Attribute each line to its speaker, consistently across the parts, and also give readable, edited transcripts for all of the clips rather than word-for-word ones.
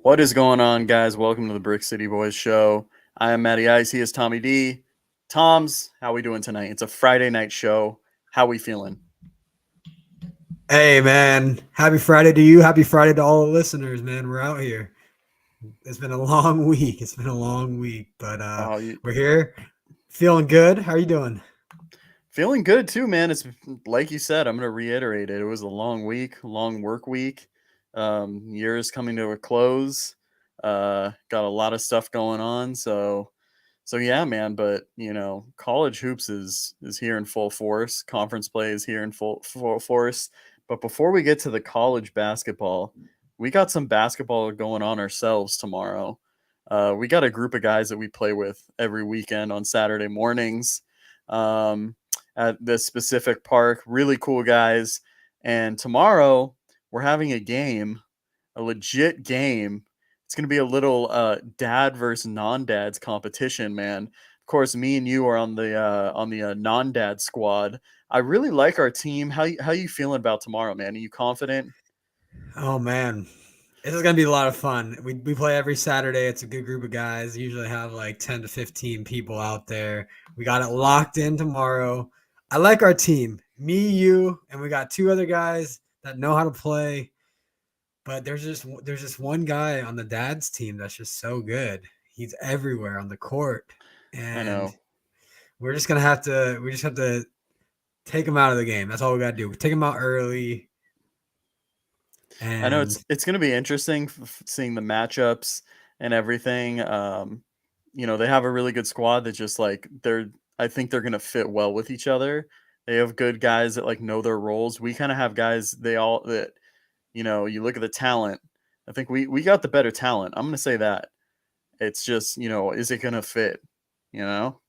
Speaker 1: What is going on, guys? Welcome to the Brick City Boys show. I am Matty Ice. He is Tommy D. Tom's, how we doing tonight? It's a Friday night show. How we feeling?
Speaker 2: Hey man, happy Friday to you. Happy Friday to all the listeners, man. We're out here. It's been a long week. But
Speaker 1: Oh, you
Speaker 2: we're here. Feeling good. How are you doing?
Speaker 1: feeling good too, man. It's like you said. I'm gonna reiterate it. It was a long week, long work week. Year is coming to a close. Got a lot of stuff going on. So yeah, man. But college hoops is here in full force. Conference play is here in full force. But before we get to the college basketball, we got some basketball going on ourselves tomorrow. We got a group of guys that we play with every weekend on Saturday mornings at this specific park. Really cool guys. And tomorrow we're having a game, a legit game. It's going to be a little dad versus non-dads competition, man. Of course, me and you are on the non-dad squad. I really like our team. How you feeling about tomorrow, man? Are you confident?
Speaker 2: Oh man, this is gonna be a lot of fun. We play every Saturday. It's a good group of guys. Usually have like 10 to 15 people out there. We got it locked in tomorrow. I like our team. Me, you, and we got two other guys that know how to play. But there's just one guy on the dad's team that's just so good. He's everywhere on the court,
Speaker 1: I
Speaker 2: and
Speaker 1: know.
Speaker 2: we just have to take him out of the game. That's all we got to do. Take him out early,
Speaker 1: I know
Speaker 2: and
Speaker 1: it's going to be interesting seeing the matchups and everything. They have a really good squad that just like I think they're going to fit well with each other. They have good guys that like know their roles. We kind of have guys that you look at the talent. I think we got the better talent. I'm going to say that. It's just, is it going to fit? You know?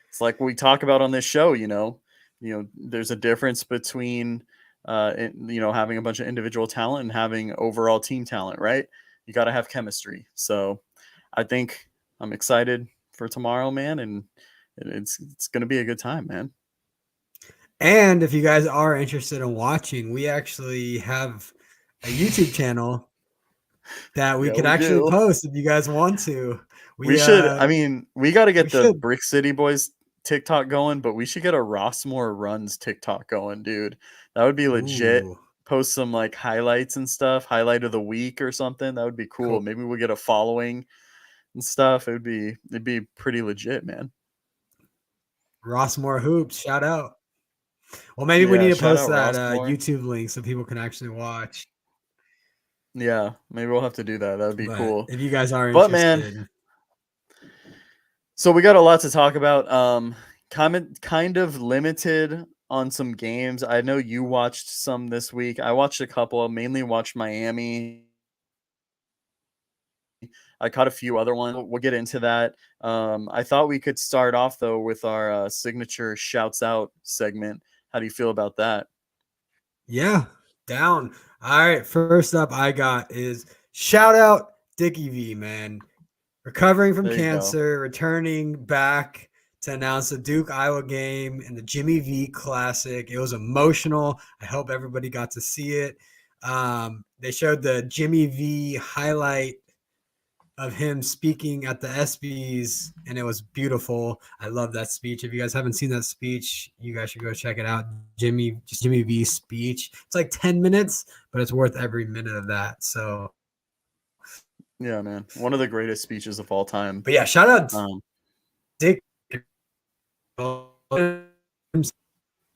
Speaker 1: It's like we talk about on this show, there's a difference between having a bunch of individual talent and having overall team talent, right? You got to have chemistry. So I think I'm excited for tomorrow, man, and it's going to be a good time, man.
Speaker 2: if you guys are interested in watching, we actually have a YouTube channel that we
Speaker 1: Yeah,
Speaker 2: could
Speaker 1: we
Speaker 2: actually
Speaker 1: do.
Speaker 2: post if you guys want to.
Speaker 1: We
Speaker 2: We
Speaker 1: should.
Speaker 2: uh
Speaker 1: I mean, we got to
Speaker 2: we
Speaker 1: get the
Speaker 2: should.
Speaker 1: Brick City Boys TikTok going, but we should get a Rossmore Runs TikTok going, dude. That would be legit.
Speaker 2: Ooh,
Speaker 1: Post some like highlights and stuff, highlight of the week or something. That would be cool.
Speaker 2: cool.
Speaker 1: Maybe we'll get a following and stuff. It'd be pretty legit, man.
Speaker 2: Rossmore Hoops, shout out. Well, maybe we
Speaker 1: Yeah,
Speaker 2: need to
Speaker 1: shout
Speaker 2: post
Speaker 1: out
Speaker 2: that
Speaker 1: Rossmore.
Speaker 2: YouTube link so people can actually watch.
Speaker 1: Yeah, maybe we'll have to do that. That would be
Speaker 2: But
Speaker 1: cool.
Speaker 2: if you guys are
Speaker 1: But man,
Speaker 2: interested,
Speaker 1: so we got a lot to talk about. Kind of limited on some games. I know you watched some this week. I watched a couple. I mainly watched Miami. I caught a few other ones. We'll get into that. I thought we could start off though with our signature shouts out segment. How do you feel about that?
Speaker 2: yeah, down. All right, first up I got is shout out Dickie V, man. Recovering from
Speaker 1: There you go.
Speaker 2: cancer, returning back to announce the Duke Iowa game and the Jimmy V Classic. It was emotional. I hope everybody got to see it. They showed the Jimmy V highlight of him speaking at the ESPYS, and it was beautiful. I love that speech. If you guys haven't seen that speech, you guys should go check it out. Jimmy V's speech. It's like 10 minutes, but it's worth every minute of that. So,
Speaker 1: Yeah, man. One of the greatest speeches of all time.
Speaker 2: but yeah, shout out
Speaker 1: Um,
Speaker 2: Dick.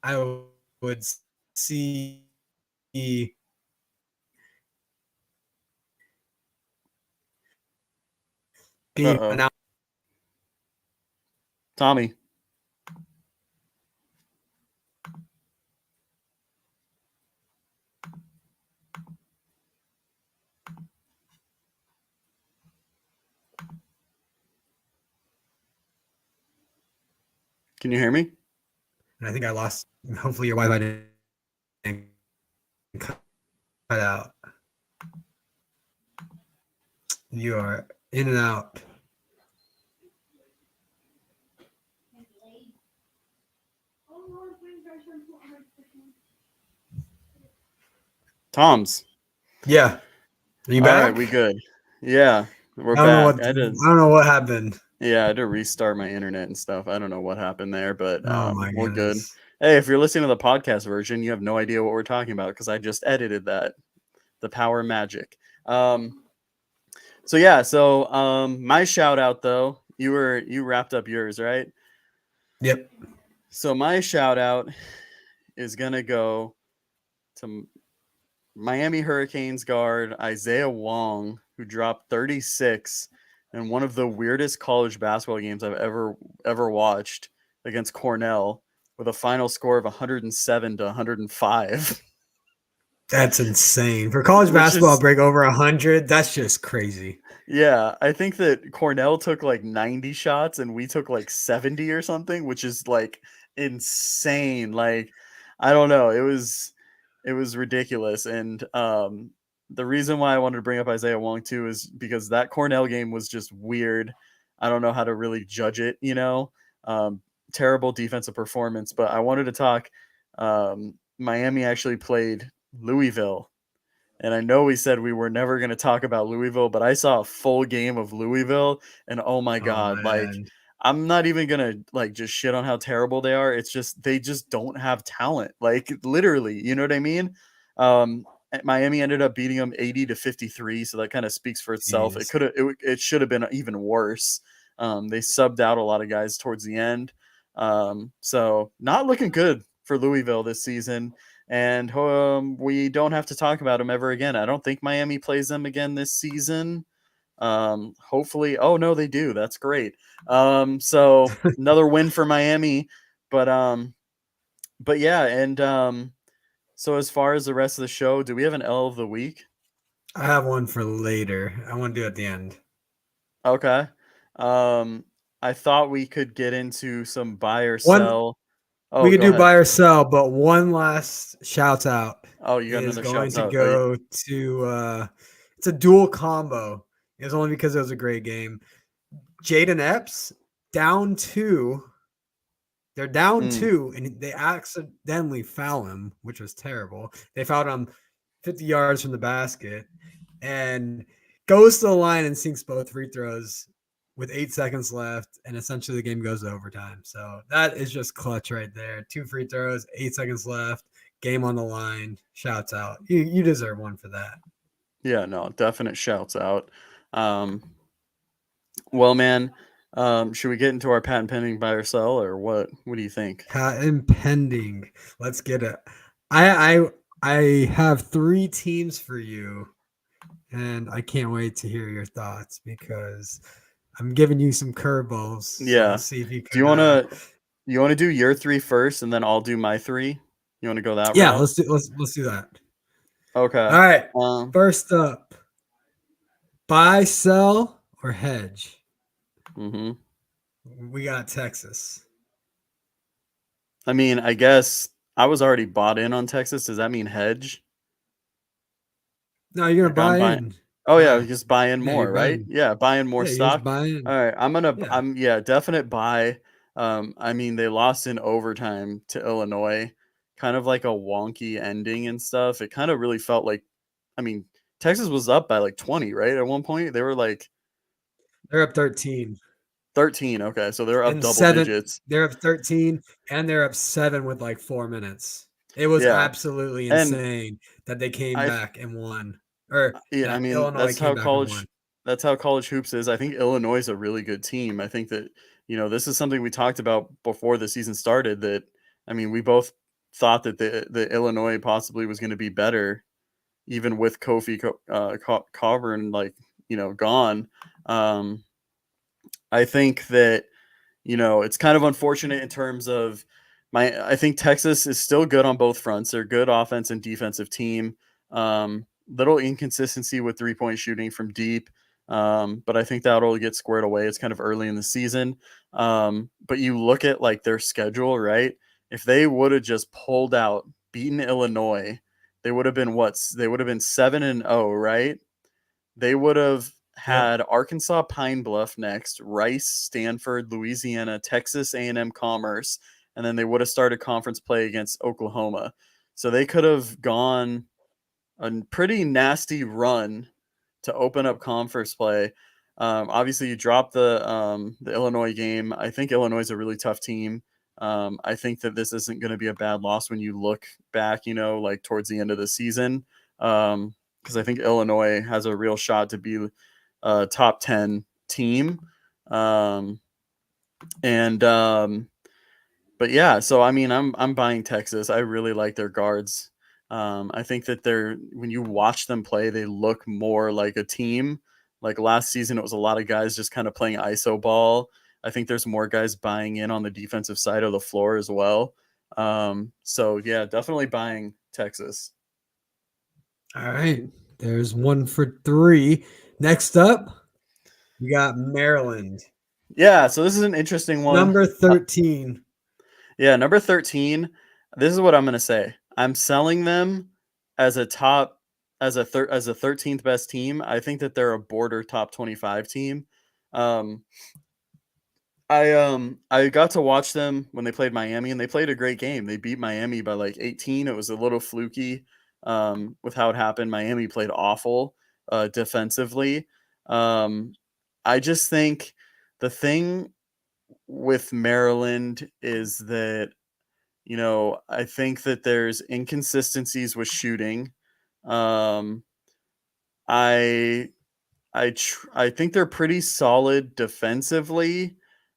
Speaker 2: I would see
Speaker 1: uh
Speaker 2: being
Speaker 1: oh,
Speaker 2: announced.
Speaker 1: Tommy, can you hear me?
Speaker 2: And I think I lost. Hopefully, your Wi-Fi didn't cut out. You are in and out.
Speaker 1: Tom's.
Speaker 2: Yeah. Are you
Speaker 1: All right, we
Speaker 2: back?
Speaker 1: good. Yeah, we're
Speaker 2: I don't know
Speaker 1: back.
Speaker 2: what I don't know what happened.
Speaker 1: Yeah, I had to restart my internet and stuff. I don't know what happened there, but
Speaker 2: Oh my
Speaker 1: we're good.
Speaker 2: goodness.
Speaker 1: Hey, if you're listening to the podcast version, you have no idea what we're talking about because I just edited that. The power of magic. Um, so yeah, so my shout out though, you wrapped up yours, right?
Speaker 2: Yep.
Speaker 1: So my shout out is gonna go to Miami Hurricanes guard Isaiah Wong, who dropped 36 in one of the weirdest college basketball games I've ever watched against Cornell with a final score of 107 to 105.
Speaker 2: That's insane. For college
Speaker 1: Which
Speaker 2: basketball
Speaker 1: is
Speaker 2: break over 100, that's just crazy.
Speaker 1: yeah, I think that Cornell took like 90 shots and we took like 70 or something, which is like insane. Like I don't know, it was ridiculous. And the reason why I wanted to bring up Isaiah Wong too is because that Cornell game was just weird. I don't know how to really judge it, you know. Um, Terrible defensive performance, but I wanted to talk Miami actually played Louisville, and I know we said we were never going to talk about Louisville, but I saw a full game of Louisville and oh my
Speaker 2: Oh
Speaker 1: god, like
Speaker 2: man.
Speaker 1: I'm not even going to like just shit on how terrible they are. It's just they just don't have talent. Like literally, you know what I mean? Miami ended up beating them 80 to 53, so that kind of speaks for itself.
Speaker 2: Jeez.
Speaker 1: It should have been even worse. They subbed out a lot of guys towards the end. So not looking good for Louisville this season, and we don't have to talk about them ever again. I don't think Miami plays them again this season. Hopefully, oh no, they do. That's great. So another win for Miami, but yeah, and so as far as the rest of the show, do we have an L of the week?
Speaker 2: I have one for later. I want to do it at the end.
Speaker 1: Okay. Um, I thought we could get into some buy or
Speaker 2: One
Speaker 1: sell.
Speaker 2: we
Speaker 1: Oh,
Speaker 2: could
Speaker 1: go
Speaker 2: do
Speaker 1: ahead.
Speaker 2: buy or sell, but one last shout out
Speaker 1: Oh, you got
Speaker 2: is
Speaker 1: another
Speaker 2: going
Speaker 1: shouts
Speaker 2: to
Speaker 1: out. Are you?
Speaker 2: go to it's a dual combo. It's only because it was a great game. Jaden Epps down two. They're down
Speaker 1: Mm,
Speaker 2: two, and they accidentally foul him, which was terrible. They fouled him 50 yards from the basket and goes to the line and sinks both free throws with 8 seconds left. And essentially the game goes to overtime. So that is just clutch right there. Two free throws, 8 seconds left, game on the line. Shouts out. You deserve one for that.
Speaker 1: yeah, no, definite shouts out. Um, well, man, should we get into our patent pending buy or sell, or what? What do you think?
Speaker 2: Patent pending. Let's get it. I have three teams for you, and I can't wait to hear your thoughts because I'm giving you some curveballs. So we'll
Speaker 1: Yeah.
Speaker 2: see if you
Speaker 1: Do you
Speaker 2: can.
Speaker 1: wanna do your three first, and then I'll do my three? You wanna go that
Speaker 2: Yeah,
Speaker 1: route?
Speaker 2: let's do that.
Speaker 1: Okay.
Speaker 2: All right.
Speaker 1: Um.
Speaker 2: First up, buy, sell, or hedge.
Speaker 1: hmm
Speaker 2: We got Texas.
Speaker 1: I mean, I guess I was already bought in on Texas. Does that mean hedge?
Speaker 2: No, you're gonna
Speaker 1: Like I'm
Speaker 2: buy
Speaker 1: buying.
Speaker 2: in.
Speaker 1: Oh yeah,
Speaker 2: Yeah,
Speaker 1: just buy in
Speaker 2: yeah, you're
Speaker 1: more, right?
Speaker 2: buying.
Speaker 1: Yeah, buying more
Speaker 2: Yeah, you're just
Speaker 1: stock.
Speaker 2: buying.
Speaker 1: All right,
Speaker 2: Yeah,
Speaker 1: I'm yeah, definite buy. I mean, they lost in overtime to Illinois, kind of like a wonky ending and stuff. It kind of really felt like, I mean, Texas was up by like 20, right? At one point, they were like
Speaker 2: they're up 13
Speaker 1: 13. Okay, so they're up
Speaker 2: and
Speaker 1: double
Speaker 2: seven.
Speaker 1: digits.
Speaker 2: They're up 13 and they're up seven with like 4 minutes. It was
Speaker 1: Yeah,
Speaker 2: absolutely
Speaker 1: and
Speaker 2: insane that they came
Speaker 1: I
Speaker 2: back and won, or
Speaker 1: yeah, I
Speaker 2: that
Speaker 1: mean,
Speaker 2: Illinois came back and won.
Speaker 1: that's how college hoops is. I think Illinois is a really good team. I think that, this is something we talked about before the season started that I mean, we both thought that the Illinois possibly was going to be better even with Coburn like, gone. Um I think that it's kind of unfortunate in terms of I think Texas is still good on both fronts. They're a good offense and defensive team. Little inconsistency with 3-point shooting from deep. But I think that'll get squared away. It's kind of early in the season. But you look at like their schedule, right? If they would have just pulled out, beaten Illinois, they would have been what? They would have been 7-0, right? They would have
Speaker 2: Yep.
Speaker 1: had Arkansas Pine Bluff next, Rice, Stanford, Louisiana, Texas A&M Commerce, and then they would have started conference play against Oklahoma. So they could have gone a pretty nasty run to open up conference play. Obviously, you dropped the Illinois game. I think Illinois is a really tough team. I think that this isn't going to be a bad loss when you look back, like towards the end of the season, because I think Illinois has a real shot to be a top 10 team. But yeah, so I mean, I'm buying Texas. I really like their guards. I think that when you watch them play, they look more like a team. Like last season, it was a lot of guys just kind of playing ISO ball. I think there's more guys buying in on the defensive side of the floor as well. So yeah, definitely buying Texas.
Speaker 2: All right. There's 1 for 3. Next up, we got Maryland.
Speaker 1: Yeah, so this is an interesting one.
Speaker 2: Number 13.
Speaker 1: Yeah, number 13. This is what I'm going to say. I'm selling them as a 13th best team. I think that they're a border top 25 team. I got to watch them when they played Miami, and they played a great game. They beat Miami by like 18. It was a little fluky with how it happened. Miami played awful defensively. I just think the thing with Maryland is that, I think that there's inconsistencies with shooting. Um, I I think they're pretty solid defensively.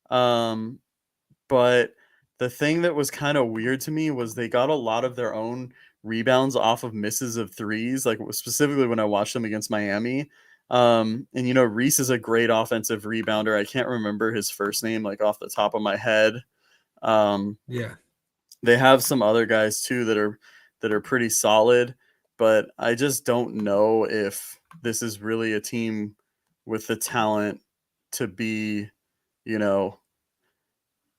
Speaker 1: But the thing that was kind of weird to me was they got a lot of their own rebounds off of misses of threes, like specifically when I watched them against Miami. And Reese is a great offensive rebounder. I can't remember his first name like off the top of my head.
Speaker 2: Yeah.
Speaker 1: They have some other guys too that are pretty solid, but I just don't know if this is really a team with the talent to be,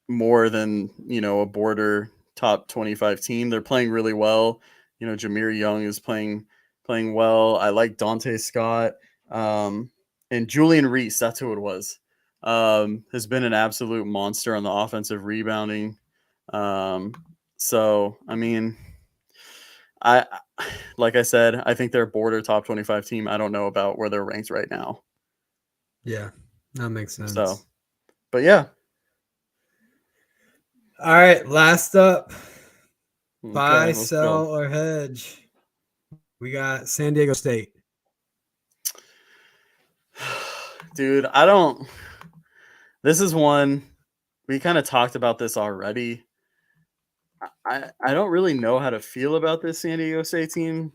Speaker 1: more than, a border top 25 team. They're playing really well. Jameer Young is playing well. I like Dante Scott. And Julian Reese, that's who it was. Has been an absolute monster on the offensive rebounding. So I mean, I like I said, I think they're a border top 25 team. I don't know about where they're ranked right now.
Speaker 2: Yeah, that makes sense.
Speaker 1: So, but yeah.
Speaker 2: All right, last up, buy,
Speaker 1: Okay,
Speaker 2: sell, or hedge. We got San Diego State.
Speaker 1: Dude, this is one we kind of talked about this already. I don't really know how to feel about this San Diego State team.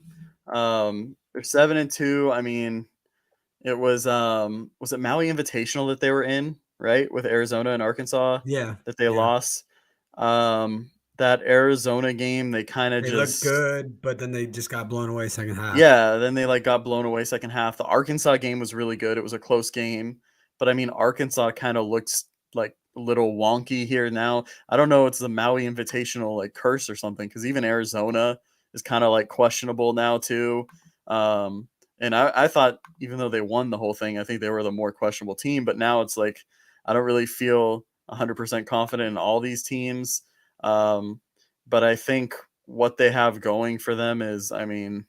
Speaker 1: They're 7-2. I mean, it was it Maui Invitational that they were in, right? With Arizona and Arkansas.
Speaker 2: Yeah.
Speaker 1: That they lost. That Arizona game, they kind of
Speaker 2: They looked good, but then they just got blown away second half.
Speaker 1: Yeah, then they got blown away second half. The Arkansas game was really good. It was a close game, but I mean Arkansas kind of looks like a little wonky here now. I don't know, it's the Maui Invitational like curse or something, because even Arizona is kind of like questionable now too. And I thought even though they won the whole thing, I think they were the more questionable team. But now it's like I don't really feel 100% confident in all these teams. But I think what they have going for them is, I mean,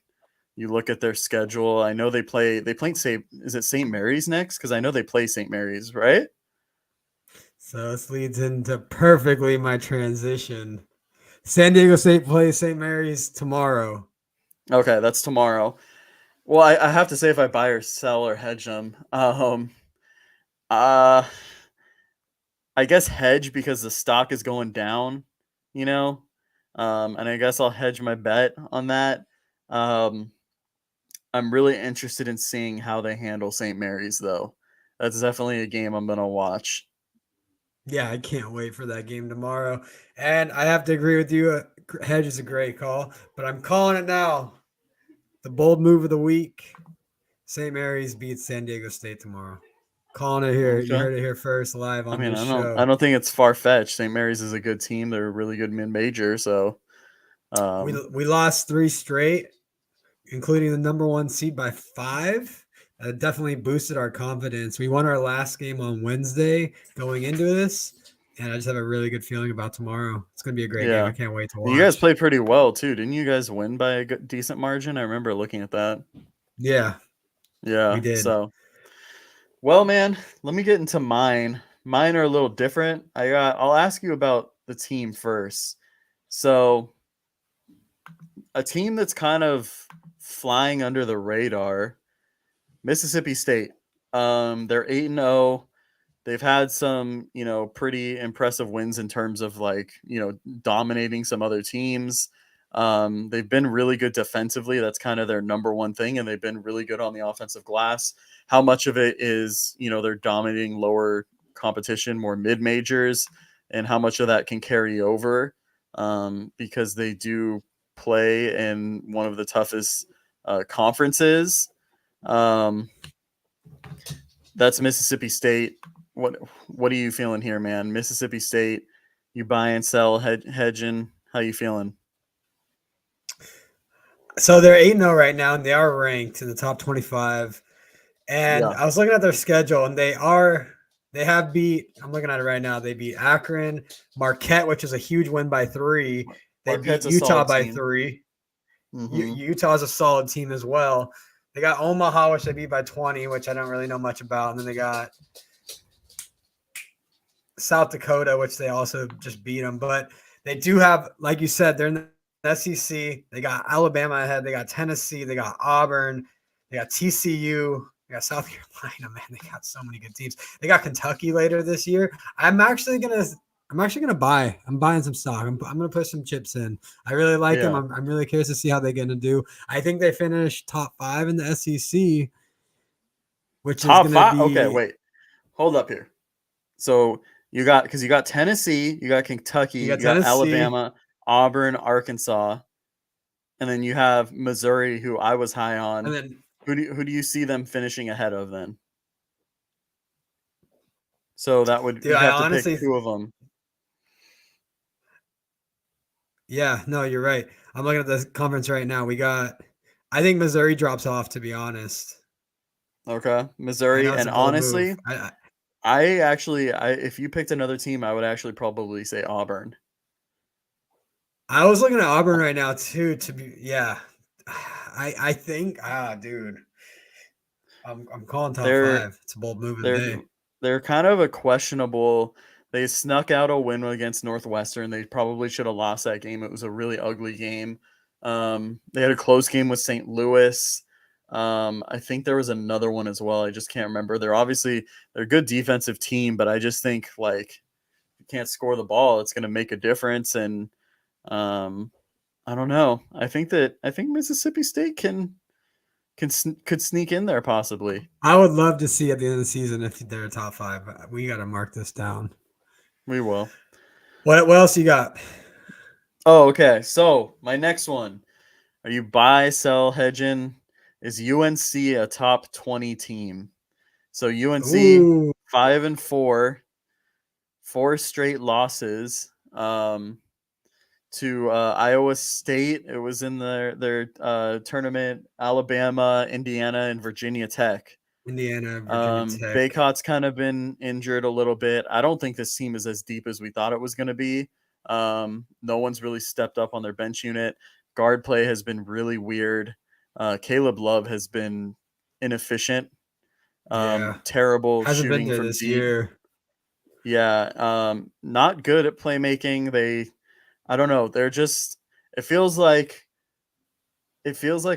Speaker 1: you look at their schedule. I know they play is it St. Mary's next? Because I know they play St. Mary's, right?
Speaker 2: So this leads into perfectly my transition. San Diego State plays St. Mary's tomorrow.
Speaker 1: Okay, that's tomorrow. Well, I have to say if I buy or sell or hedge them. I guess hedge because the stock is going down, and I guess I'll hedge my bet on that. I'm really interested in seeing how they handle St. Mary's, though. That's definitely a game I'm going to watch.
Speaker 2: Yeah, I can't wait for that game tomorrow. And I have to agree with you. Hedge is a great call, but I'm calling it now. The bold move of the week. St. Mary's beats San Diego State tomorrow. Calling it here.
Speaker 1: Okay.
Speaker 2: You heard it here first, live on this show.
Speaker 1: I don't think it's far fetched. St. Mary's is a good team. They're a really good mid-major. So
Speaker 2: we lost 3 straight, including the number 1 seed by 5. That definitely boosted our confidence. We won our last game on Wednesday going into this, and I just have a really good feeling about tomorrow. It's going to be a great game. I can't wait to watch.
Speaker 1: You guys played pretty well too. Didn't you guys win by a decent margin? I remember looking at that.
Speaker 2: Yeah. We
Speaker 1: Yeah.
Speaker 2: did.
Speaker 1: So, well, man, let me get into mine. Mine are a little different. I'll ask you about the team first. So, a team that's kind of flying under the radar, Mississippi State. They're 8-0. They've had some, pretty impressive wins in terms of like, dominating some other teams. They've been really good defensively. That's kind of their number one thing, and they've been really good on the offensive glass. How much of it is, they're dominating lower competition, more mid majors, and how much of that can carry over because they do play in one of the toughest conferences. Um, that's Mississippi State. What are you feeling here, man? Mississippi State, you buy and sell, hedging. How you feeling?
Speaker 2: So they're 8-0 right now, and they are ranked in the top 25. And
Speaker 1: Yeah,
Speaker 2: I was looking at their schedule, and they have beat. I'm looking at it right now. They beat Akron, Marquette, which is a huge win by 3. They beat
Speaker 1: Marquette's a
Speaker 2: Utah
Speaker 1: solid
Speaker 2: by
Speaker 1: team.
Speaker 2: 3.
Speaker 1: Mm-hmm.
Speaker 2: Utah's a solid team as well. They got Omaha, which they beat by 20, which I don't really know much about. And then they got South Dakota, which they also just beat them. But they do have, like you said, they're in the SEC. They got Alabama ahead. They got Tennessee. They got Auburn. They got TCU. They got South Carolina. Man, they got so many good teams. They got Kentucky later this year. I'm actually gonna buy. I'm buying some stock. I'm gonna put some chips in. I really like them.
Speaker 1: Yeah,
Speaker 2: I'm really curious to see how they're gonna do. I think they finish top 5 in the SEC, which is
Speaker 1: top
Speaker 2: gonna
Speaker 1: five. Okay,
Speaker 2: be.
Speaker 1: wait, hold up here. So you got Tennessee, you got Kentucky,
Speaker 2: You got
Speaker 1: you got
Speaker 2: Tennessee,
Speaker 1: Alabama, Auburn, Arkansas, and then you have Missouri, who I was high
Speaker 2: and
Speaker 1: on.
Speaker 2: then
Speaker 1: Who do you see them finishing ahead of then? So that would
Speaker 2: dude,
Speaker 1: you'd
Speaker 2: I
Speaker 1: have to pick
Speaker 2: honestly,
Speaker 1: two of them.
Speaker 2: yeah, no, you're right. I'm looking at the conference right now. I think Missouri drops off. To be honest,
Speaker 1: Okay,
Speaker 2: I
Speaker 1: Missouri,
Speaker 2: know it's
Speaker 1: and
Speaker 2: a bold move.
Speaker 1: honestly, I if you picked another team, I would actually probably say Auburn.
Speaker 2: I was looking at Auburn right now too. To be, yeah, I think, dude, I'm calling top
Speaker 1: They're
Speaker 2: 5. It's a bold move of the
Speaker 1: they're
Speaker 2: day.
Speaker 1: they're kind of a questionable. They snuck out a win against Northwestern. They probably should have lost that game. It was a really ugly game. They had a close game with St. Louis. I think there was another one as well. I just can't remember. They're a good defensive team, but I just think like you can't score the ball, it's going to make a difference. And um, I don't know. I think Mississippi State could sneak in there possibly.
Speaker 2: I would love to see at the end of the season if they're top 5. We got to mark this down.
Speaker 1: We will.
Speaker 2: What else you got?
Speaker 1: Oh, okay. So my next one. Are you buy, sell, hedging? Is UNC a top 20 team? So UNC
Speaker 2: Ooh,
Speaker 1: 5-4, 4 straight losses to Iowa State. It was in their tournament. Alabama, Indiana, and Virginia Tech.
Speaker 2: Indiana, Virginia Tech.
Speaker 1: Baycott's kind of been injured a little bit. I don't think this team is as deep as we thought it was going to be. No one's really stepped up on their bench unit. Guard play has been really weird. Caleb Love has been inefficient.
Speaker 2: Yeah,
Speaker 1: Terrible
Speaker 2: hasn't been
Speaker 1: shooting
Speaker 2: there
Speaker 1: from
Speaker 2: this
Speaker 1: deep.
Speaker 2: year.
Speaker 1: Yeah, not good at playmaking. I don't know. It feels like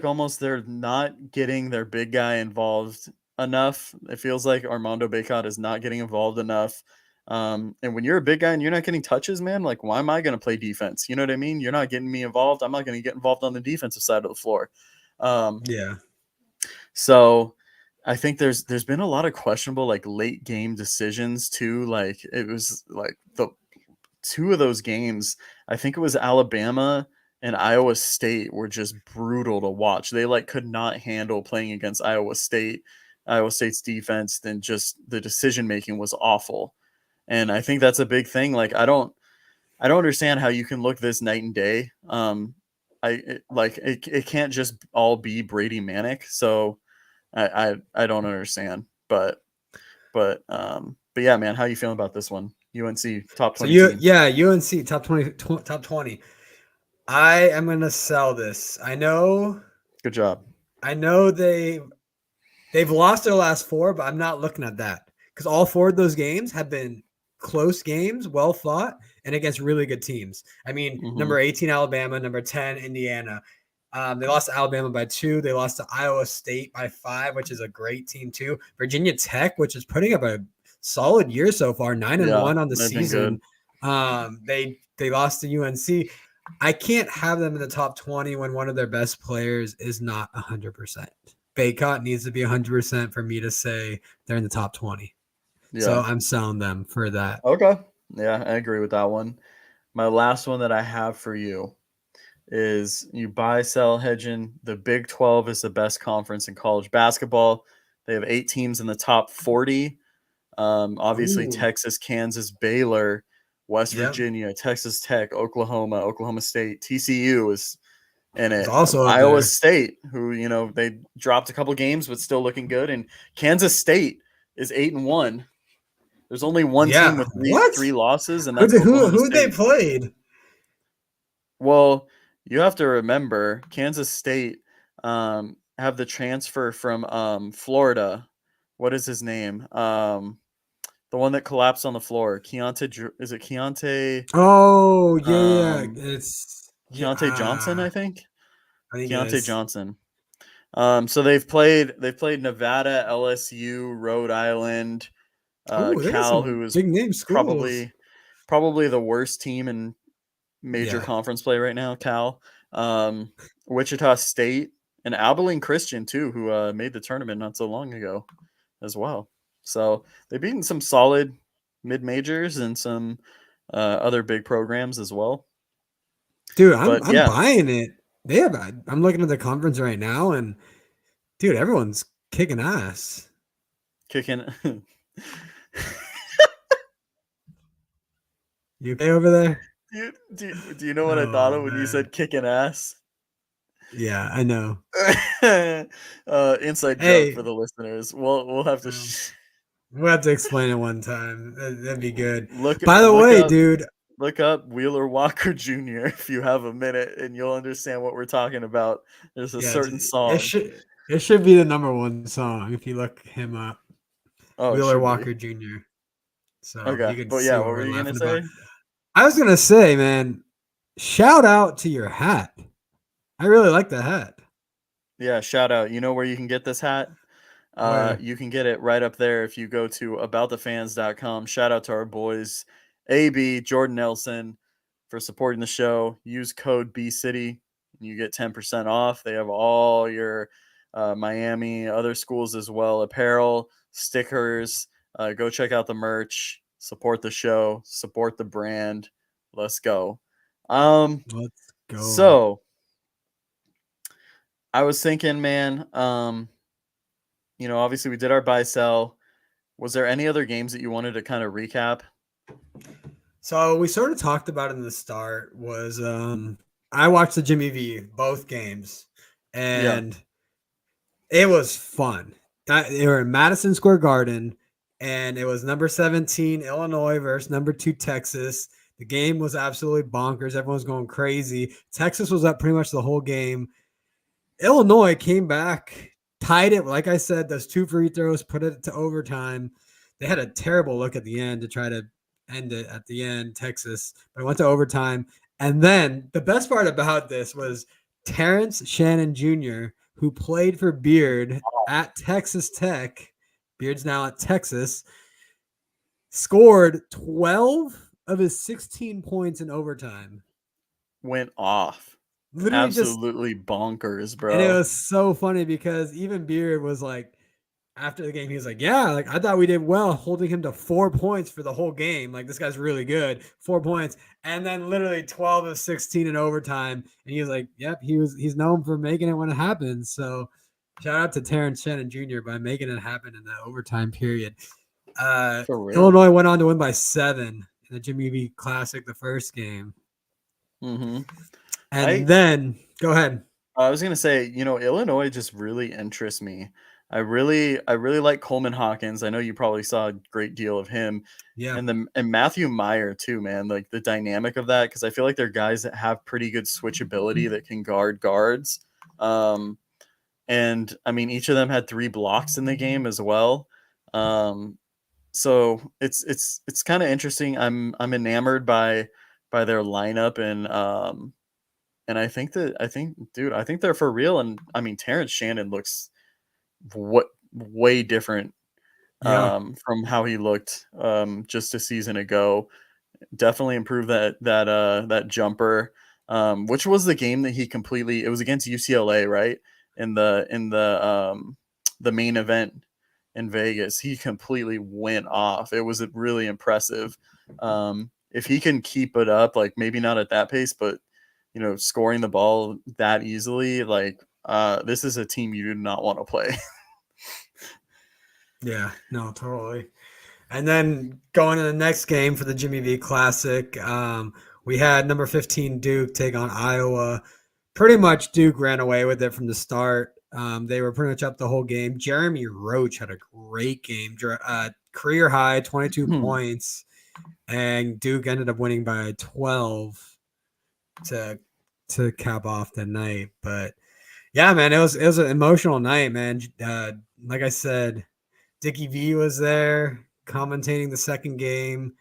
Speaker 1: almost they're not getting their big guy involved enough. It feels like Armando Bacot is not getting involved enough. And when you're a big guy and you're not getting touches, man, like why am I going to play defense? You know what I mean? You're not getting me involved. I'm not going to get involved on the defensive side of the floor.
Speaker 2: Yeah,
Speaker 1: So I think there's been a lot of questionable like late game decisions too. Like it was like the two of those games, I think it was Alabama and Iowa State were just brutal to watch. They like could not handle playing against Iowa State. Iowa State's defense, then just the decision making was awful. And I think that's a big thing. Like I don't understand how you can look this night and day. It can't just all be Brady Manic. So I don't understand. But yeah, man, how you feeling about this one? UNC top
Speaker 2: so
Speaker 1: 20 team.
Speaker 2: UNC top 20, top 20. I am gonna sell this.
Speaker 1: Good job.
Speaker 2: I know they They've lost their last 4, but I'm not looking at that because all 4 of those games have been close games, well fought, and against really good teams. I mean,
Speaker 1: Hmm.
Speaker 2: number 18 Alabama, number 10 Indiana. They lost to Alabama by 2. They lost to Iowa State by 5, which is a great team too. Virginia Tech, which is putting up a solid year so far, 9 and
Speaker 1: Yeah,
Speaker 2: 1 on the
Speaker 1: they've been good.
Speaker 2: season. They lost to UNC. I can't have them in the top 20 when one of their best players is not 100%. Baycott needs to be 100% for me to say they're in the top 20. So
Speaker 1: Yeah.
Speaker 2: I'm selling them for that.
Speaker 1: Okay. Yeah, I agree with that one. My last one that I have for you is you buy, sell, hedging. The Big 12 is the best conference in college basketball. They have 8 teams in the top 40. Obviously,
Speaker 2: Ooh.
Speaker 1: Texas, Kansas, Baylor, West
Speaker 2: Yep.
Speaker 1: Virginia, Texas Tech, Oklahoma, Oklahoma State, TCU is in
Speaker 2: It's
Speaker 1: it.
Speaker 2: also up
Speaker 1: Iowa
Speaker 2: there.
Speaker 1: State, who they dropped a couple games but still looking good, and Kansas State is 8-1. There's only one team
Speaker 2: Yeah.
Speaker 1: with
Speaker 2: What?
Speaker 1: three losses, and
Speaker 2: Who
Speaker 1: that's Oklahoma
Speaker 2: who they
Speaker 1: State.
Speaker 2: played?
Speaker 1: Well, you have to remember Kansas State have the transfer from Florida. What is his name? The one that collapsed on the floor. Is it Keontae?
Speaker 2: Oh, yeah.
Speaker 1: Um,
Speaker 2: It's yeah.
Speaker 1: Keontae Johnson, I think.
Speaker 2: I think it
Speaker 1: Keontae
Speaker 2: is.
Speaker 1: Johnson. So they've played Nevada, LSU, Rhode Island,
Speaker 2: Oh, they got
Speaker 1: Cal,
Speaker 2: some
Speaker 1: who is
Speaker 2: big name schools.
Speaker 1: probably the worst team in major
Speaker 2: Yeah.
Speaker 1: conference play right now. Cal, um, Wichita State, and Abilene Christian too, who made the tournament not so long ago, as well. So they've beaten some solid mid majors and some other big programs as well.
Speaker 2: Dude,
Speaker 1: But
Speaker 2: I'm
Speaker 1: yeah,
Speaker 2: buying it. I'm looking at the conference right now and dude, everyone's kicking ass.
Speaker 1: kicking.
Speaker 2: You okay over there?
Speaker 1: Do you know what I thought
Speaker 2: Oh
Speaker 1: of when you
Speaker 2: man.
Speaker 1: said kicking ass?
Speaker 2: Yeah, I know.
Speaker 1: Inside joke for
Speaker 2: Hey,
Speaker 1: the listeners. We'll have to
Speaker 2: um, we'll have to explain it one time. That'd be good.
Speaker 1: look
Speaker 2: By the
Speaker 1: look
Speaker 2: way,
Speaker 1: up
Speaker 2: dude,
Speaker 1: look up Wheeler Walker Jr. if you have a minute, and you'll understand what we're talking about. There's a
Speaker 2: yeah,
Speaker 1: certain
Speaker 2: it
Speaker 1: song.
Speaker 2: should be the number one song if you look him up.
Speaker 1: Oh, it
Speaker 2: Wheeler
Speaker 1: should be.
Speaker 2: Walker Jr. So
Speaker 1: Okay,
Speaker 2: you can
Speaker 1: but
Speaker 2: see
Speaker 1: yeah,
Speaker 2: what
Speaker 1: what
Speaker 2: we're
Speaker 1: were you gonna
Speaker 2: laughing about.
Speaker 1: say?
Speaker 2: I was gonna say, man, shout out to your hat. I really like the hat.
Speaker 1: Yeah, shout out. You know where you can get this hat?
Speaker 2: Where?
Speaker 1: You can get it right up there if you go to aboutthefans.com. Shout out to our boys, AB, Jordan Nelson, for supporting the show. Use code BCity and you get 10% off. They have all your Miami, other schools as well, apparel, stickers. Go check out the merch. Support the show. Support the brand. Let's go.
Speaker 2: Let's go.
Speaker 1: So I was thinking, man, obviously we did our buy sell. Was there any other games that you wanted to kind of recap?
Speaker 2: So we sort of talked about in the start was I watched the Jimmy V both games
Speaker 1: Yeah.
Speaker 2: and it was fun. They were in Madison Square Garden and it was number 17 Illinois versus number 2 Texas. The game was absolutely bonkers. Everyone was going crazy. Texas was up pretty much the whole game. Illinois came back, tied it. Like I said, those 2 free throws put it to overtime. They had a terrible look at the end to try to end it at the end, Texas, but it went to overtime. And then the best part about this was Terrence Shannon Jr., who played for Beard at Texas Tech. Beard's now at Texas, scored 12 of his 16 points in overtime.
Speaker 1: Went off.
Speaker 2: Literally just,
Speaker 1: Absolutely bonkers,
Speaker 2: and it
Speaker 1: bro.
Speaker 2: was so funny because even Beard was like, after the game, he was like, yeah, like I thought we did well holding him to 4 points for the whole game. Like this guy's really good. 4 points. And then literally 12 of 16 in overtime. And he was like, yep, he's known for making it when it happens. So shout out to Terrence Shannon Jr. by making it happen in the overtime period.
Speaker 1: For real.
Speaker 2: Illinois went on to win by 7 in the Jimmy V Classic, the first game.
Speaker 1: Mm-hmm.
Speaker 2: And then go ahead.
Speaker 1: I was gonna say, Illinois just really interests me. I really like Coleman Hawkins. I know you probably saw a great deal of him,
Speaker 2: Yeah.
Speaker 1: and Matthew Meyer too, man. Like the dynamic of that, because I feel like they're guys that have pretty good switchability that can guard guards. Um, and I mean each of them had 3 blocks in the game as well. Um, so it's kind of interesting. I'm enamored by their lineup, and I think dude, I think they're for real. And I mean Terrence Shannon looks what way different
Speaker 2: Yeah.
Speaker 1: from how he looked just a season ago. Definitely improved that jumper. Which was the game that he completely, it was against UCLA, right? In the main event in Vegas. He completely went off. It was really impressive. If he can keep it up, like maybe not at that pace, but scoring the ball that easily, like this is a team you do not want to play.
Speaker 2: Yeah. No, totally. And then going to the next game for the Jimmy V Classic, we had number 15 Duke take on Iowa. Pretty much Duke ran away with it from the start. They were pretty much up the whole game. Jeremy Roach had a great game, career high 22 points, and Duke ended up winning by 12 to cap off the night. But yeah, man, it was an emotional night, man. Like I said, Dickie V was there commentating the second game.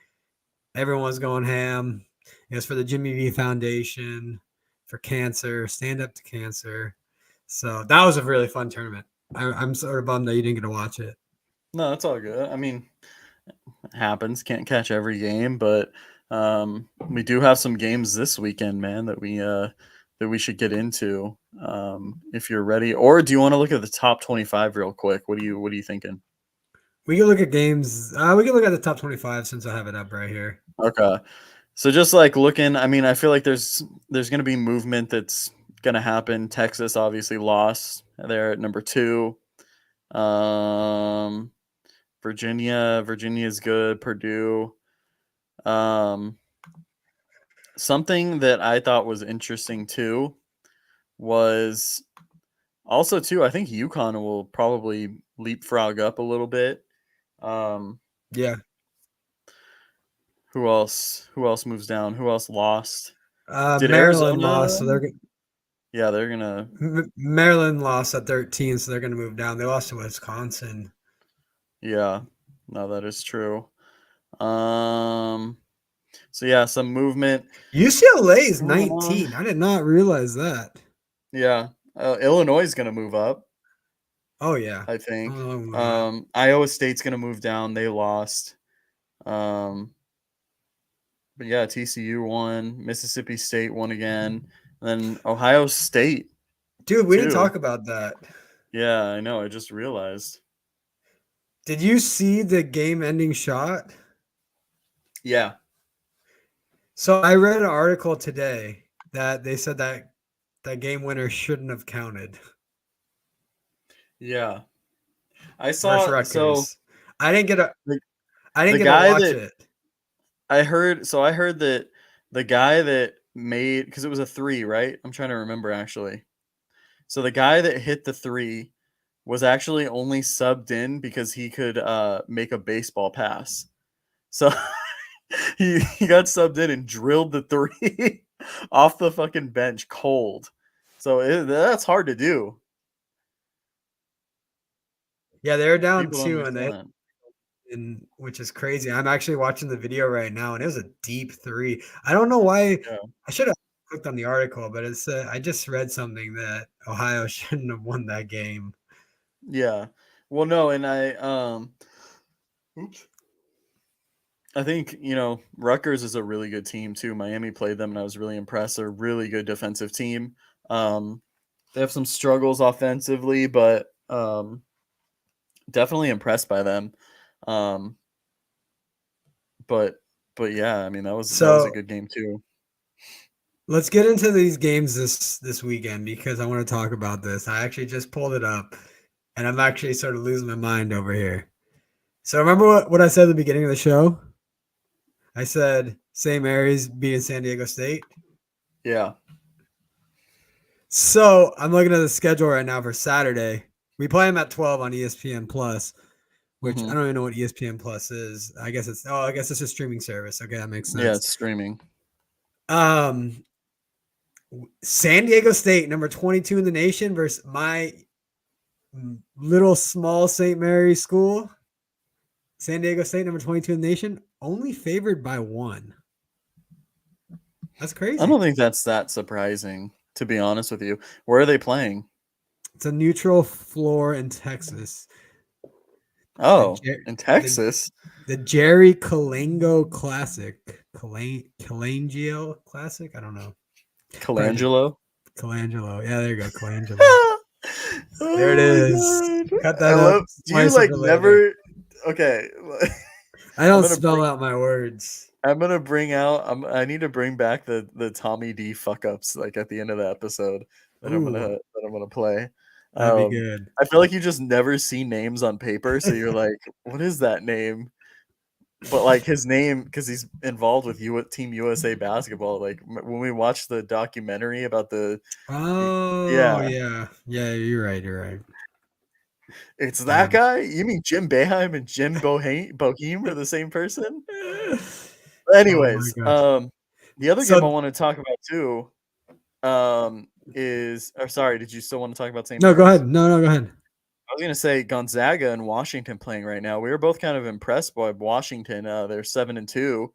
Speaker 2: Everyone was going ham. It was for the Jimmy V Foundation for cancer, stand up to cancer. So that was a really fun tournament. I'm sort of bummed that you didn't get to watch it.
Speaker 1: No, that's all good. I mean, it happens. Can't catch every game, but we do have some games this weekend, man, that we should get into. If you're ready, or do you want to look at the top 25 real quick? What are you thinking?
Speaker 2: We can look at games. We can look at the top 25 since I have it up right here.
Speaker 1: Okay. So just like looking, I mean, I feel like there's going to be movement that's going to happen. Texas obviously lost. They're at number 2. Virginia is good. Purdue. Something that I thought was interesting too was also too, I think UConn will probably leapfrog up a little bit.
Speaker 2: Yeah.
Speaker 1: Who else moves down? Who else lost? Did
Speaker 2: Maryland
Speaker 1: Arizona?
Speaker 2: lost, so
Speaker 1: They're gonna.
Speaker 2: Maryland lost at 13, so they're gonna move down. They lost to Wisconsin.
Speaker 1: Yeah, no, that is true. So yeah, some movement.
Speaker 2: UCLA is 19. I did not realize that.
Speaker 1: Yeah, Illinois is gonna move up.
Speaker 2: Oh yeah,
Speaker 1: I think.
Speaker 2: oh,
Speaker 1: Iowa State's gonna move down. They lost. But yeah, TCU won. Mississippi State won again. And then Ohio State.
Speaker 2: dude, we didn't
Speaker 1: too.
Speaker 2: talk about that.
Speaker 1: Yeah, I know. I just realized.
Speaker 2: Did you see the game-ending shot?
Speaker 1: Yeah.
Speaker 2: So I read an article today that they said that that game winner shouldn't have counted.
Speaker 1: Yeah. I
Speaker 2: Versus
Speaker 1: saw.
Speaker 2: Rutgers.
Speaker 1: So
Speaker 2: I didn't get to
Speaker 1: guy
Speaker 2: watch
Speaker 1: that
Speaker 2: it.
Speaker 1: I heard that the guy that made, because it was a 3, right? I'm trying to remember actually. So the guy that hit the 3 was actually only subbed in because he could make a baseball pass. So he got subbed in and drilled the 3 off the fucking bench cold. So that's hard to do.
Speaker 2: Yeah, they were down
Speaker 1: People don't
Speaker 2: 2 and
Speaker 1: understand.
Speaker 2: which is crazy. I'm actually watching the video right now, and it was a deep 3. I don't know why.
Speaker 1: Yeah.
Speaker 2: I should have clicked on the article, but it's I just read something that Ohio shouldn't have won that game.
Speaker 1: Yeah. Well, no, and oops. I think, Rutgers is a really good team too. Miami played them and I was really impressed. They're a really good defensive team. They have some struggles offensively, but definitely impressed by them. But yeah, I mean that was a good game too.
Speaker 2: Let's get into these games this weekend because I want to talk about this. I actually just pulled it up, and I'm actually sort of losing my mind over here. So remember what I said at the beginning of the show? I said St. Mary's beating San Diego State.
Speaker 1: Yeah.
Speaker 2: So I'm looking at the schedule right now for Saturday. We play them at 12 on ESPN Plus, which I don't even know what ESPN Plus is. I guess it's a streaming service. Okay, that makes sense.
Speaker 1: Yeah, it's streaming.
Speaker 2: San Diego State, number 22 in the nation, versus my little small St. Mary's school, San Diego State, number 22 in the nation, only favored by 1. That's
Speaker 1: I
Speaker 2: crazy.
Speaker 1: don't think that's that surprising, to be honest with you. Where are they playing?
Speaker 2: It's a neutral floor in Texas.
Speaker 1: Oh, in
Speaker 2: The,
Speaker 1: Texas.
Speaker 2: the Jerry Kalango Classic. Kalangio Classic? I don't know.
Speaker 1: Colangelo.
Speaker 2: Colangelo. Yeah, there you go. Colangelo.
Speaker 1: Oh
Speaker 2: There it is.
Speaker 1: my god.
Speaker 2: Cut
Speaker 1: I
Speaker 2: that up.
Speaker 1: love do you
Speaker 2: Slice it
Speaker 1: like
Speaker 2: for later.
Speaker 1: never okay.
Speaker 2: I don't
Speaker 1: gonna
Speaker 2: spell out my words.
Speaker 1: I'm gonna bring out I need to bring back the Tommy D fuck ups like at the end of the episode that
Speaker 2: Ooh,
Speaker 1: I'm gonna play.
Speaker 2: that'd be good.
Speaker 1: I feel like you just never see names on paper, so you're like, what is that name? But like his name, because he's involved with Team USA basketball. Like when we watched the documentary about
Speaker 2: Oh,
Speaker 1: yeah,
Speaker 2: yeah. Yeah, you're right. You're right.
Speaker 1: it's that
Speaker 2: Damn.
Speaker 1: guy. You mean Jim Boeheim and Jim Boheim are the same person?
Speaker 2: Oh my
Speaker 1: Anyways,
Speaker 2: gosh.
Speaker 1: the other game I
Speaker 2: So
Speaker 1: want to talk about too, is or sorry, did you still want to talk about St.
Speaker 2: no, go
Speaker 1: Mary's?
Speaker 2: ahead. No, go ahead.
Speaker 1: I was gonna say Gonzaga and Washington playing right now. We were both kind of impressed by Washington. They're 7-2.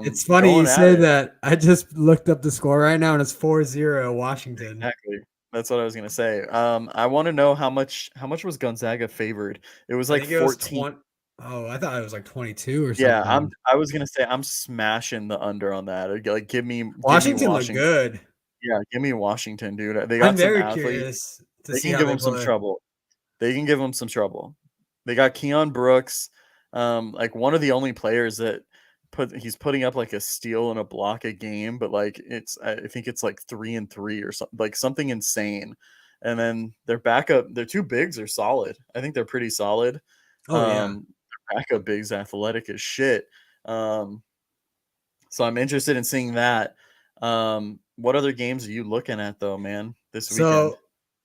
Speaker 2: It's funny you
Speaker 1: Going at
Speaker 2: say
Speaker 1: it.
Speaker 2: that. I just looked up the score right now and it's 4-0 Washington.
Speaker 1: Exactly. That's what I was gonna say. I want to know how much was Gonzaga favored? It was
Speaker 2: I
Speaker 1: like
Speaker 2: think it was
Speaker 1: 14.
Speaker 2: 20. Oh, I thought it was like 22 or
Speaker 1: Yeah,
Speaker 2: something.
Speaker 1: I was gonna say I'm smashing the under on that. Like give me
Speaker 2: Washington looked
Speaker 1: Washington.
Speaker 2: good.
Speaker 1: Yeah, give me Washington, dude. They
Speaker 2: I'm
Speaker 1: got some
Speaker 2: very
Speaker 1: athletes.
Speaker 2: curious to
Speaker 1: They
Speaker 2: see
Speaker 1: can
Speaker 2: how
Speaker 1: give
Speaker 2: they
Speaker 1: them some
Speaker 2: play.
Speaker 1: trouble. They can give them some trouble. They got Keon Brooks, like one of the only players that he's putting up like a steal and a block a game, but like I think it's like 3 and 3 or something, like something insane. And then their two bigs are solid. I think they're pretty solid.
Speaker 2: Oh yeah.
Speaker 1: Their backup bigs athletic as shit. Um, so I'm interested in seeing that. What other games are you looking at though, man, this weekend?
Speaker 2: So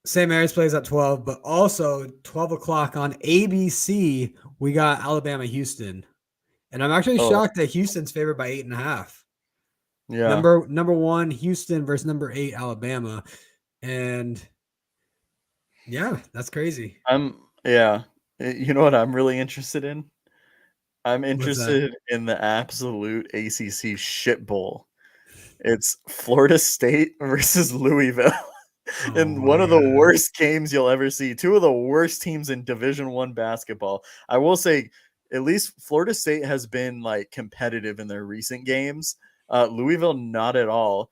Speaker 2: St. Mary's plays at 12, but also 12 o'clock on ABC, we got Alabama Houston. And I'm actually
Speaker 1: Oh,
Speaker 2: shocked that Houston's favored by 8.5.
Speaker 1: yeah.
Speaker 2: Number one, Houston versus number 8, Alabama. And yeah, that's crazy.
Speaker 1: Yeah. You know what I'm really interested in? I'm
Speaker 2: What's that?
Speaker 1: interested in the absolute ACC shit bowl. It's Florida State versus Louisville.
Speaker 2: Oh
Speaker 1: In one
Speaker 2: my
Speaker 1: of the
Speaker 2: god.
Speaker 1: worst games you'll ever see. Two of the worst teams in Division 1 basketball. I will say at least Florida State has been like competitive in their recent games. Louisville not at all.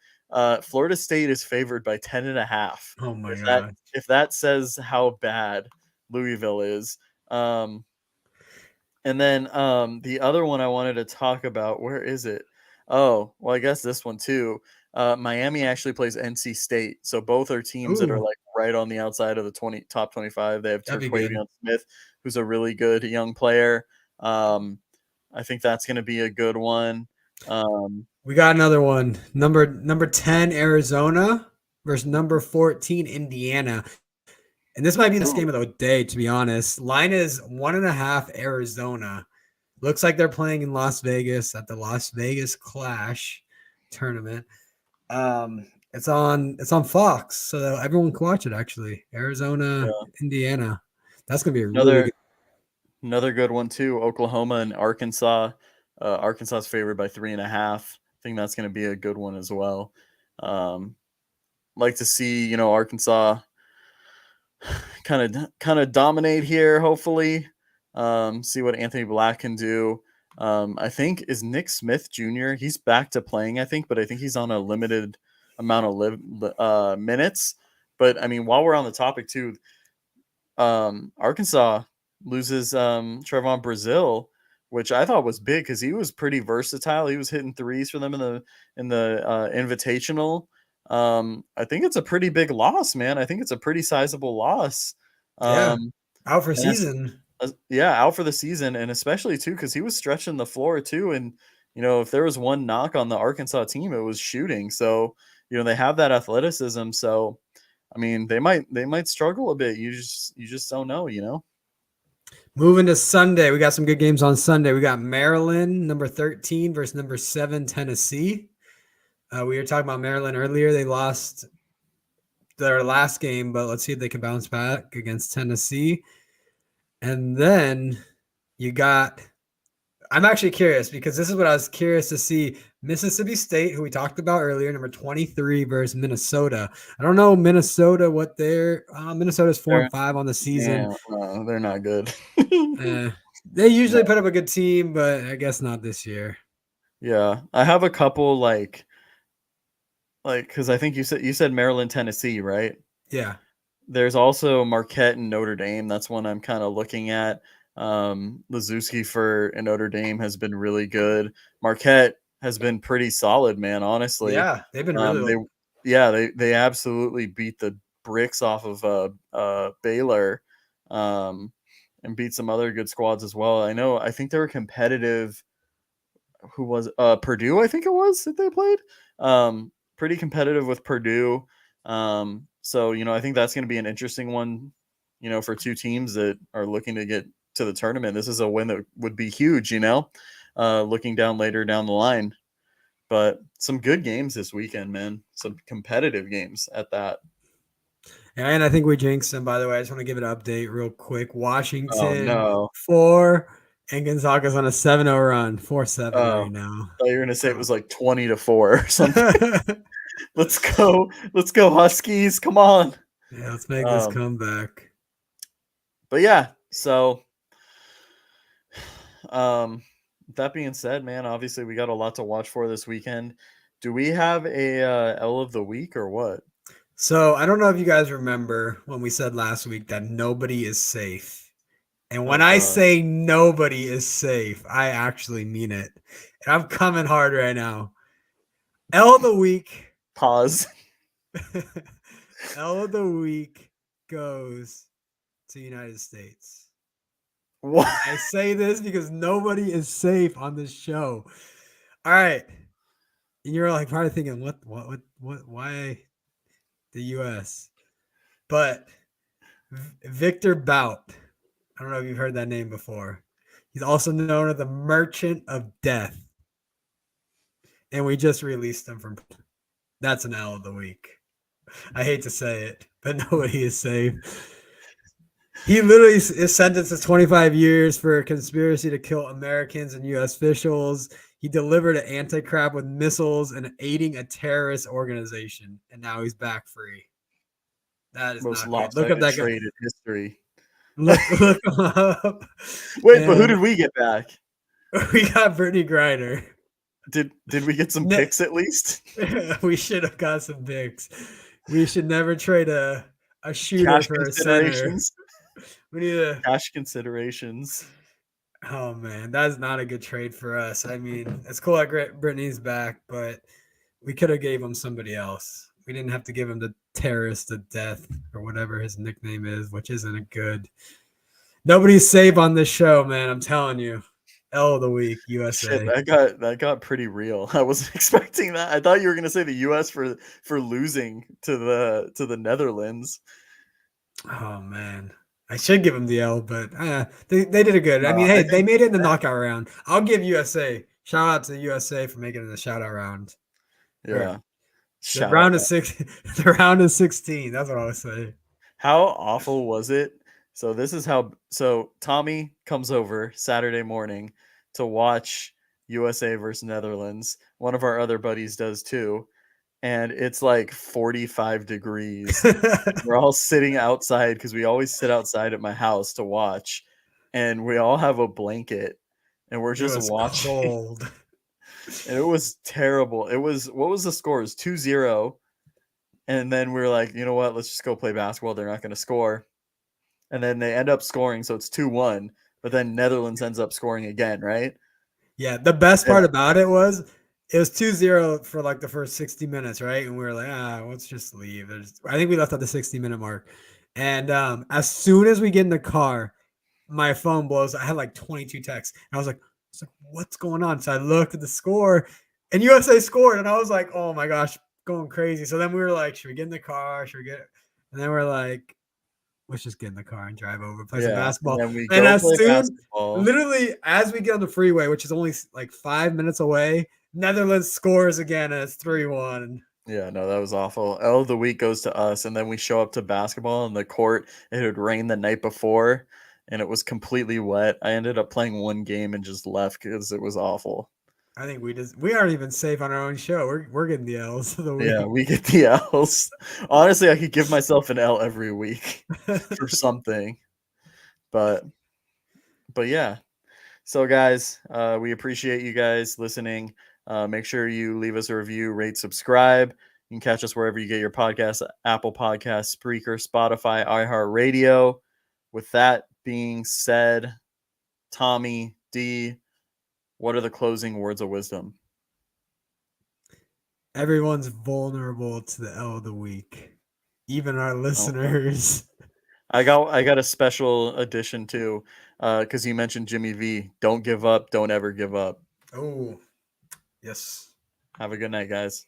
Speaker 1: Florida State is favored by 10.5.
Speaker 2: Oh my
Speaker 1: If that
Speaker 2: god.
Speaker 1: if that says how bad Louisville is. And then the other one I wanted to talk about, where is it? Oh, well, I guess this one too. Miami actually plays NC State, so both are teams that are
Speaker 2: Ooh,
Speaker 1: like right on the outside of the top 25. They have
Speaker 2: that'd be good.
Speaker 1: Terquavion Smith, who's a really good young player. Um, I think that's going to be a good one. Um,
Speaker 2: We got another one. Number 10, Arizona versus number 14, Indiana. And this might be the
Speaker 1: ooh,
Speaker 2: game of the day, to be honest. Line is 1.5 Arizona. Looks like they're playing in Las Vegas at the Las Vegas Clash tournament. It's on Fox, so everyone can watch it. Actually, Arizona,
Speaker 1: yeah.
Speaker 2: Indiana. That's gonna be a really
Speaker 1: Another
Speaker 2: good.
Speaker 1: another good one too. Oklahoma and Arkansas. Arkansas is favored by 3.5. I think that's going to be a good one as well. Um, like to see Arkansas kind of dominate here. Hopefully, see what Anthony Black can do. I think is Nick Smith Jr. He's back to playing. I think, but I think he's on a limited amount of minutes. But I mean, while we're on the topic too, Arkansas loses Trevon Brazil, which I thought was big because he was pretty versatile. He was hitting threes for them in the invitational. I think it's a pretty big loss, man. I think it's a pretty sizable loss.
Speaker 2: Yeah,
Speaker 1: Um,
Speaker 2: out for
Speaker 1: and that's
Speaker 2: season.
Speaker 1: yeah, out for the season, and especially too because he was stretching the floor too. And if there was one knock on the Arkansas team, it was shooting. So they have that athleticism. So I mean, they might struggle a bit. You just don't know.
Speaker 2: Moving to Sunday, we got some good games on Sunday. We got Maryland, number 13 versus number 7, Tennessee. We were talking about Maryland earlier. They lost their last game, but let's see if they can bounce back against Tennessee. And then you got, I'm actually curious because this is what I was curious to see. Mississippi State, who we talked about earlier, number 23 versus Minnesota. I don't know Minnesota what they're Minnesota's 4-5 on the season.
Speaker 1: Yeah, no, they're not good.
Speaker 2: They usually put up a good team, but I guess not this year.
Speaker 1: Yeah, I have a couple like because I think you said Maryland, Tennessee, right?
Speaker 2: Yeah.
Speaker 1: There's also Marquette and Notre Dame. That's one I'm kind of looking at. Lazuski for Notre Dame has been really good. Marquette has been pretty solid, man. Honestly,
Speaker 2: Yeah, they've been really.
Speaker 1: They absolutely beat the bricks off of Baylor, and beat some other good squads as well. I think they were competitive. Who was Purdue? I think it was that they played. Pretty competitive with Purdue. So I think that's going to be an interesting one. For two teams that are looking to get to the tournament, this is a win that would be huge. Looking down later down the line, but some good games this weekend, man. Some competitive games at that.
Speaker 2: Yeah, and I think we jinxed them. By the way, I just want to give it an update real quick. Washington 4 and Gonzaga's on a 7-0 run, 4-7 right now.
Speaker 1: I thought you were gonna say it was like 20-4 or something. Let's go Huskies! Come on.
Speaker 2: Yeah, let's make this comeback.
Speaker 1: But yeah, so that being said, man, obviously we got a lot to watch for this weekend. Do we have a L of the week or what?
Speaker 2: So I don't know if you guys remember when we said last week that nobody is safe. And when I say nobody is safe, I actually mean it. And I'm coming hard right now. L of the week.
Speaker 1: Pause.
Speaker 2: L of the week goes to United States.
Speaker 1: What?
Speaker 2: I say this because nobody is safe on this show. All right. And you're like probably thinking, what, why the U.S.? But Victor Bout. I don't know if you've heard that name before. He's also known as the Merchant of Death. And we just released him from. That's an L of the week. I hate to say it, but nobody is safe. He literally is sentenced to 25 years for a conspiracy to kill Americans and U.S. officials. He delivered an anti-crab with missiles and aiding a terrorist organization. And now he's back free. That is
Speaker 1: most
Speaker 2: not good. Look up that
Speaker 1: trade in history.
Speaker 2: Look him up.
Speaker 1: Wait, but who did we get back?
Speaker 2: We got Brittany Griner.
Speaker 1: Did we get some picks at least?
Speaker 2: We should have got some picks. We should never trade a shooter for a center. We need
Speaker 1: cash considerations.
Speaker 2: Oh man, that's not a good trade for us. I mean, it's cool that Brittany's back, but we could have gave him somebody else. We didn't have to give him the terrorist of death or whatever his nickname is, which isn't a good. Nobody's safe on this show, man. I'm telling you. L of the week, USA.
Speaker 1: Shit, that got pretty real. I wasn't expecting that. I thought you were gonna say the US for losing to the Netherlands.
Speaker 2: Oh man. I should give them the L, but they did it good. I mean, hey, they made it in the knockout round. I'll give USA. Shout out to the USA for making it in the shoutout round.
Speaker 1: Yeah.
Speaker 2: The round of 16. That's what I was saying.
Speaker 1: How awful was it? So Tommy comes over Saturday morning to watch USA versus Netherlands. One of our other buddies does too. And it's like 45 degrees. We're all sitting outside because we always sit outside at my house to watch. And we all have a blanket and we're just watching.
Speaker 2: Cold.
Speaker 1: And it was terrible. What was the score? It was 2-0. And then we were like, you know what? Let's just go play basketball. They're not going to score. And then they end up scoring. So it's 2-1. But then Netherlands ends up scoring again, right?
Speaker 2: Yeah. The best part about it was 2-0 for like the first 60 minutes, right? And we were like, let's just leave. I think we left at the 60-minute mark. And as soon as we get in the car, my phone blows. I had like 22 texts. And I was like, what's going on? So I looked at the score and USA scored. And I was like, oh my gosh, going crazy. So then we were like, should we get in the car? And then we're like, let's just get in the car and drive over, play some basketball. And literally as we get on the freeway, which is only like 5 minutes away, Netherlands scores again and it's 3-1.
Speaker 1: Yeah, no, that was awful. L of the week goes to us, and then we show up to basketball in the court. It had rained the night before, and it was completely wet. I ended up playing one game and just left because it was awful.
Speaker 2: I think we aren't even safe on our own show. We're getting the L's of the
Speaker 1: Yeah,
Speaker 2: week.
Speaker 1: we get the L's. Honestly, I could give myself an L every week for something. But yeah. So guys, we appreciate you guys listening. Make sure you leave us a review, rate, subscribe. You can catch us wherever you get your podcasts: Apple Podcasts, Spreaker, Spotify, iHeartRadio. With that being said, Tommy D, what are the closing words of wisdom?
Speaker 2: Everyone's vulnerable to the L of the week, even our
Speaker 1: Okay.
Speaker 2: listeners.
Speaker 1: I got a special edition too, because you mentioned Jimmy V. Don't give up. Don't ever give up.
Speaker 2: Oh, yes.
Speaker 1: Have a good night, guys.